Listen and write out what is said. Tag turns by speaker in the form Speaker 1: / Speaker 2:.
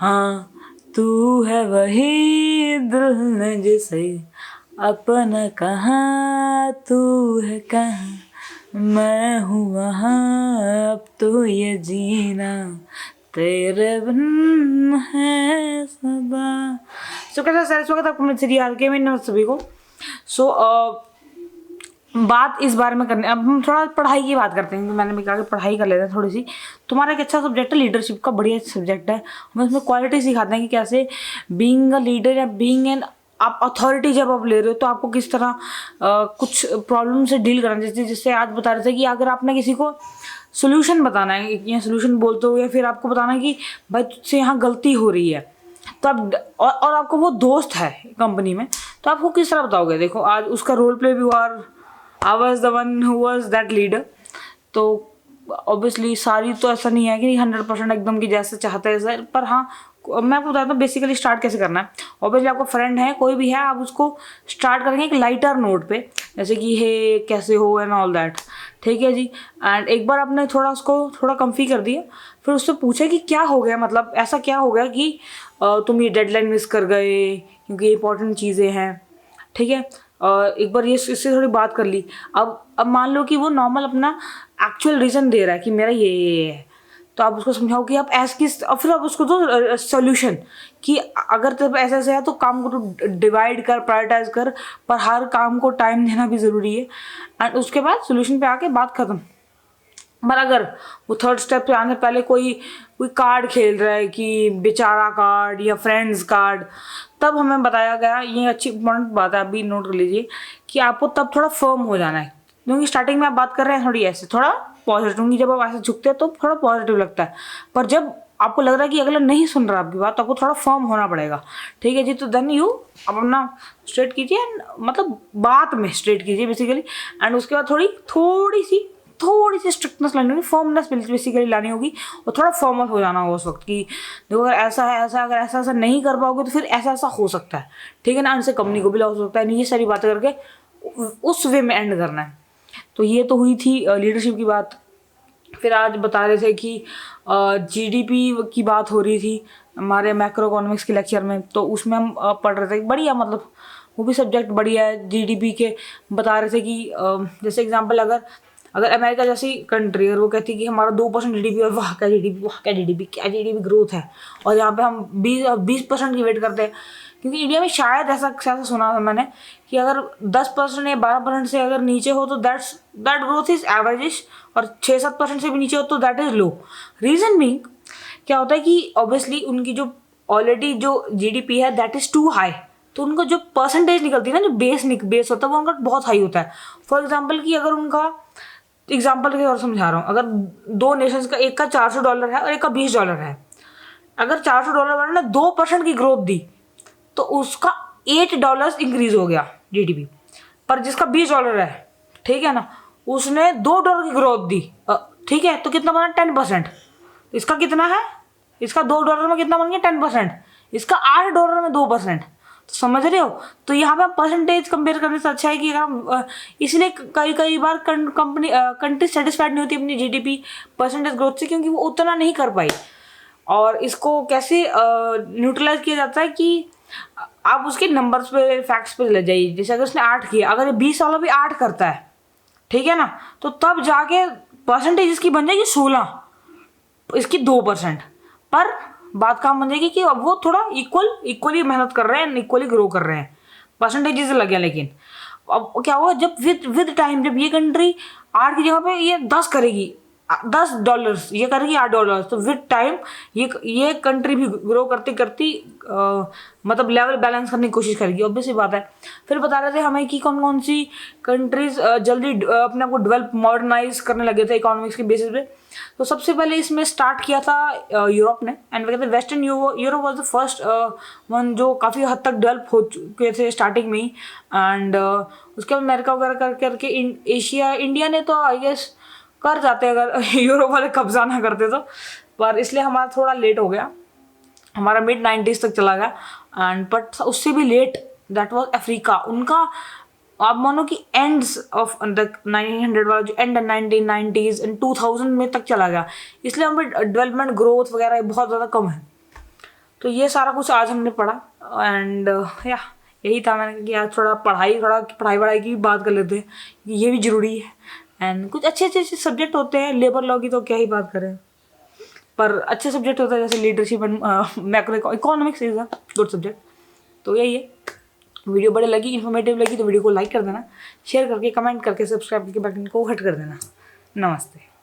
Speaker 1: हाँ तू है वही दिल ने जिसे अपना कहा, तू है कहाँ मैं हूँ वहाँ, अब तो ये जीना तेरे बिन है सदा। सो कैसा सर, स्वागत है आपको मेरे सीरियल के में सभी को। सो बात इस बारे में करने, अब हम थोड़ा पढ़ाई की बात करते हैं। मैंने भी कहा कि पढ़ाई कर लेते हैं थोड़ी सी। तुम्हारा एक अच्छा सब्जेक्ट है लीडरशिप का, बढ़िया सब्जेक्ट है। हम इसमें क्वालिटी सिखाते हैं कि कैसे बीइंग अ लीडर या बीइंग एन, आप अथॉरिटी जब आप ले रहे हो तो आपको किस तरह कुछ प्रॉब्लम से डील करना चाहिए। जिससे आज बता रहे थे कि अगर आपने किसी को सोल्यूशन बताना है या सोल्यूशन बोलते हो, या फिर आपको बताना है कि भाई तुझसे यहाँ गलती हो रही है, तो आप और आपको वो दोस्त है कंपनी में, तो आपको किस तरह बताओगे। देखो आज उसका रोल प्ले भी हुआ, I was the one who was that leader. तो ऑब्वियसली सारी तो ऐसा नहीं है कि 100% एकदम की जैसे चाहते हैं सर, पर हाँ मैं आपको बताता हूँ बेसिकली स्टार्ट कैसे करना है। ऑब्वियसली आपको फ्रेंड है कोई भी है, आप उसको स्टार्ट करेंगे एक लाइटर नोट पे, जैसे कि हे कैसे हो एंड ऑल दैट, ठीक है जी। एंड एक बार आपने थोड़ा उसको थोड़ा कम्फी कर दिया, फिर उससे पूछे कि क्या हो गया, मतलब ऐसा क्या हो गया कि तुम ये डेडलाइन मिस कर गए, क्योंकि ये इंपॉर्टेंट चीज़ें हैं, ठीक है। एक बार ये इससे थोड़ी बात कर ली। अब मान लो कि वो नॉर्मल अपना एक्चुअल रीज़न दे रहा है कि मेरा ये है, तो आप उसको समझाओ कि आप ऐस किस, और फिर आप उसको दो सोल्यूशन कि अगर तेरे ऐसे ऐसे है तो काम को तो डिवाइड कर, प्रायोरिटाइज कर, पर हर काम को टाइम देना भी ज़रूरी है। एंड उसके बाद सोल्यूशन पे आके बात ख़त्म। पर अगर वो थर्ड स्टेप पे आने से पहले कोई कोई कार्ड खेल रहा है कि बेचारा कार्ड या फ्रेंड्स कार्ड, तब हमें बताया गया, ये अच्छी इंपॉर्टेंट बात है, अभी नोट कर लीजिए कि आपको तब थोड़ा फर्म हो जाना है। क्योंकि स्टार्टिंग में आप बात कर रहे हैं थोड़ी ऐसे, थोड़ा पॉजिटिव, क्योंकि जब आप ऐसे झुकते हैं तो थोड़ा पॉजिटिव लगता है, पर जब आपको लग रहा है कि अगला नहीं सुन रहा आपकी बात, तो आपको थोड़ा फर्म होना पड़ेगा, ठीक है जी। तो देन यू अब अपना स्ट्रेट कीजिए, मतलब बात में स्ट्रेट कीजिए बेसिकली। एंड उसके बाद थोड़ी सी स्ट्रिक्टनेस लानी होगी, फॉर्मनेस बेसिकली लानी होगी, और थोड़ा फॉर्मल हो जाना होगा उस वक्त कि देखो अगर ऐसा है ऐसा, अगर ऐसा ऐसा नहीं कर पाओगे तो फिर ऐसा ऐसा हो सकता है, ठीक है ना। इनसे कंपनी को भी लॉस हो सकता है, ये सारी बातें करके उस वे में एंड करना है। तो ये तो हुई थी लीडरशिप की बात। फिर आज बता रहे थे कि जीडीपी की बात हो रही थी हमारे मैक्रो इकोनॉमिक्स के लेक्चर में, तो उसमें हम पढ़ रहे थे बढ़िया, मतलब वो भी सब्जेक्ट बढ़िया है जीडीपी के। बता रहे थे कि जैसे एग्जांपल, अगर अमेरिका जैसी कंट्री, अगर वो कहती है कि हमारा 2% जीडीपी, और वाह क्या जीडीपी, वाह क्या जीडीपी, क्या जीडीपी ग्रोथ है, और यहाँ पे हम 20% की वेट करते हैं। क्योंकि इंडिया में शायद ऐसा सुना था मैंने कि अगर 10% या 12% से अगर नीचे हो तो दैट ग्रोथ इज एवरेजिश, और 6-7% से भी नीचे हो तो that is low. Reason being क्या होता है कि ऑब्वियसली उनकी जो ऑलरेडी जो जीडीपी है दैट इज टू हाई, तो उनको जो परसेंटेज निकलती है ना, जो बेस होता है वो उनका बहुत हाई होता है। फॉर एग्जाम्पल कि अगर उनका एग्जाम्पल के और समझा रहा हूँ, अगर दो नेशंस का, एक का $400 है और एक का $20 है, अगर $400 वाले ने 2% की ग्रोथ दी तो उसका $8 इंक्रीज हो गया जीडीपी। पर जिसका $20 है, ठीक है ना, उसने $2 की ग्रोथ दी, ठीक है, तो कितना बना 10%। इसका कितना है, इसका $2 में कितना बन गया 10%, इसका $8 में 2%। तो समझ रहे हो। तो यहाँ पे हम परसेंटेज कंपेयर करने से अच्छा है कि हम इसलिए कई बार कंट्री सेटिस्फाइड नहीं होती अपनी जीडीपी परसेंटेज ग्रोथ से, क्योंकि वो उतना नहीं कर पाई। और इसको कैसे न्यूट्रलाइज किया जाता है कि आप उसके नंबर्स पे, फैक्ट्स पे ले जाइए। जैसे अगर उसने 8 किया, अगर 20 वाला भी 8 करता है, ठीक है ना, तो तब जाके परसेंटेज इसकी बन जाएगी 16, इसकी 2%। पर बात काम बन जाएगी कि अब वो थोड़ा इक्वली मेहनत कर रहे हैं, इक्वली ग्रो कर रहे हैं, परसेंटेजेस लगे। लेकिन अब क्या हुआ, जब विद टाइम जब ये कंट्री 8 की जगह पे ये 10 करेगी, $10 ये करेगी, $8, तो विद टाइम ये कंट्री भी ग्रो करती करती मतलब लेवल बैलेंस करने की कोशिश करेगी, ऑब्वियस सी बात है। फिर बता रहे थे हमें कि कौन कौन सी कंट्रीज जल्दी अपने आप को डेवलप मॉडर्नाइज करने लगे थे इकोनॉमिक्स के बेसिस पे। तो सबसे पहले इसमें स्टार्ट किया था यूरोप ने, एंड कहते हैं western Europe was the first one जो काफ़ी हद तक डेवलप हो चुके थे स्टार्टिंग में ही। एंड उसके बाद अमेरिका वगैरह करके एशिया, इंडिया ने तो आई गेस कर जाते अगर यूरोप वाले कब्जा ना करते तो, पर इसलिए हमारा थोड़ा लेट हो गया, हमारा मिड-90s तक चला गया। एंड बट उससे भी लेट दैट वाज अफ्रीका। उनका आप मानो कि एंड्स ऑफ द 1900 वाला जो एंड 1990s एंड 2000 में तक चला गया, इसलिए हमें डेवलपमेंट ग्रोथ वगैरह बहुत ज़्यादा कम है। तो ये सारा कुछ आज हमने पढ़ा एंड या यही था, मैंने कहा कि आज थोड़ा पढ़ाई वढ़ाई की भी बात कर लेते हैं, ये भी ज़रूरी है। एंड कुछ अच्छे सब्जेक्ट होते हैं, लेबर लॉ की तो क्या ही बात करें, पर अच्छे सब्जेक्ट होते हैं जैसे leadership and macro economics is a good subject. तो यही है, वीडियो बड़ी लगी, इन्फॉर्मेटिव लगी तो वीडियो को लाइक कर देना, शेयर करके, कमेंट करके, सब्सक्राइब करके बटन को हिट कर देना। नमस्ते।